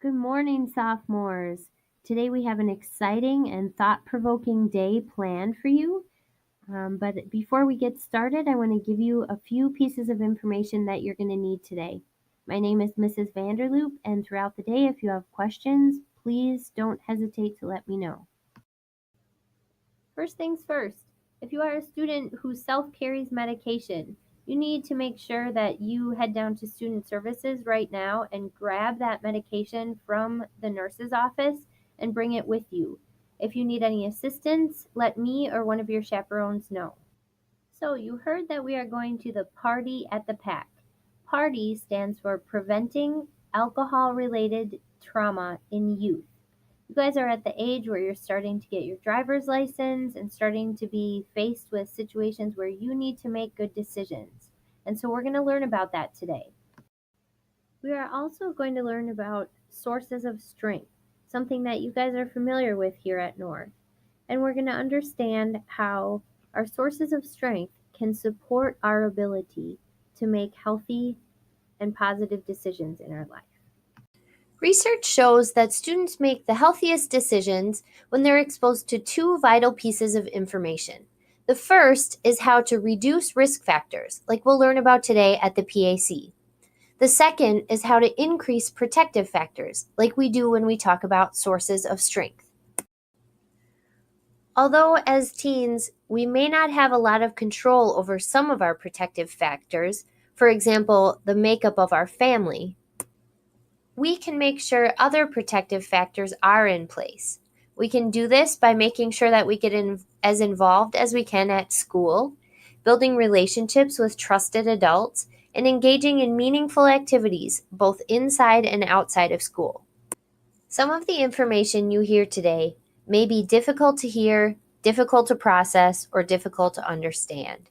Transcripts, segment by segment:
Good morning, sophomores. Today we have an exciting and thought-provoking day planned for you. But before we get started, I want to give you a few pieces of information that you're going to need today. My name is Mrs. Vanderloop, and throughout the day, if you have questions, please don't hesitate to let me know. First things first, if you are a student who self-carries medication, you need to make sure that you head down to Student Services right now and grab that medication from the nurse's office and bring it with you. If you need any assistance, let me or one of your chaperones know. So you heard that we are going to the party at the PAC. PARTY stands for Preventing Alcohol-Related Trauma in Youth. You guys are at the age where you're starting to get your driver's license and starting to be faced with situations where you need to make good decisions. And so we're going to learn about that today. We are also going to learn about sources of strength, something that you guys are familiar with here at North. And we're going to understand how our sources of strength can support our ability to make healthy and positive decisions in our life. Research shows that students make the healthiest decisions when they're exposed to two vital pieces of information. The first is how to reduce risk factors, like we'll learn about today at the PAC. The second is how to increase protective factors, like we do when we talk about sources of strength. Although as teens, we may not have a lot of control over some of our protective factors, for example, the makeup of our family, we can make sure other protective factors are in place. We can do this by making sure that we get as involved as we can at school, building relationships with trusted adults, and engaging in meaningful activities both inside and outside of school. Some of the information you hear today may be difficult to hear, difficult to process, or difficult to understand.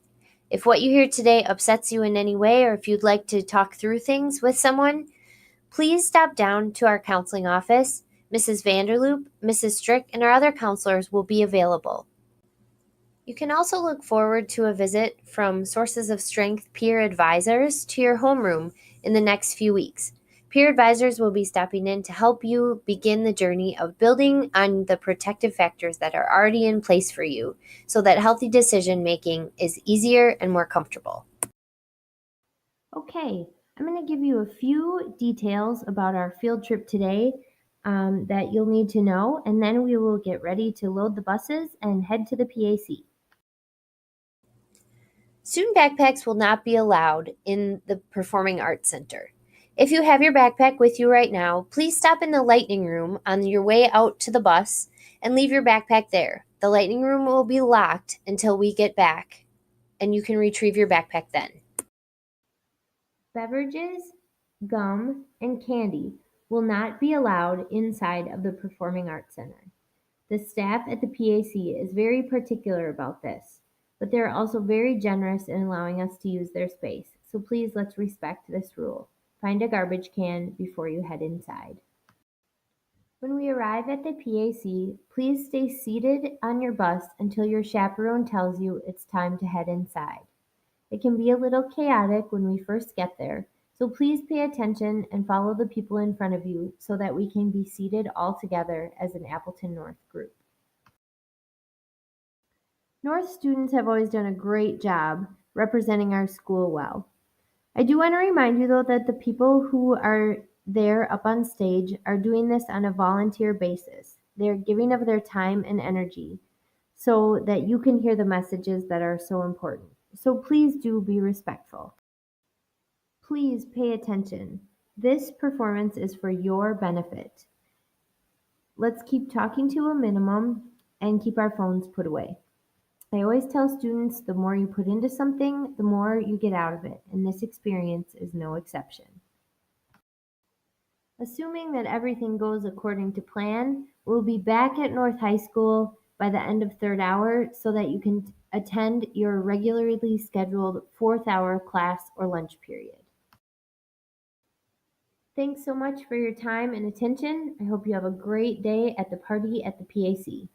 If what you hear today upsets you in any way, or if you'd like to talk through things with someone, please stop down to our counseling office. Mrs. Vanderloop, Mrs. Strick, and our other counselors will be available. You can also look forward to a visit from Sources of Strength peer advisors to your homeroom in the next few weeks. Peer advisors will be stopping in to help you begin the journey of building on the protective factors that are already in place for you so that healthy decision making is easier and more comfortable. Okay, I'm going to give you a few details about our field trip today that you'll need to know, and then we will get ready to load the buses and head to the PAC. Student backpacks will not be allowed in the Performing Arts Center. If you have your backpack with you right now, please stop in the Lightning Room on your way out to the bus and leave your backpack there. The Lightning Room will be locked until we get back, and you can retrieve your backpack then. Beverages, gum, and candy will not be allowed inside of the Performing Arts Center. The staff at the PAC is very particular about this, but they're also very generous in allowing us to use their space, so please let's respect this rule. Find a garbage can before you head inside. When we arrive at the PAC, please stay seated on your bus until your chaperone tells you it's time to head inside. It can be a little chaotic when we first get there, so please pay attention and follow the people in front of you so that we can be seated all together as an Appleton North group. North students have always done a great job representing our school well. I do want to remind you though that the people who are there up on stage are doing this on a volunteer basis. They're giving of their time and energy so that you can hear the messages that are so important. So please do be respectful. Please pay attention. This performance is for your benefit. Let's keep talking to a minimum and keep our phones put away. I always tell students the more you put into something, the more you get out of it, and this experience is no exception. Assuming that everything goes according to plan, we'll be back at North High School by the end of third hour so that you can attend your regularly scheduled fourth hour class or lunch period. Thanks so much for your time and attention. I hope you have a great day at the party at the PAC.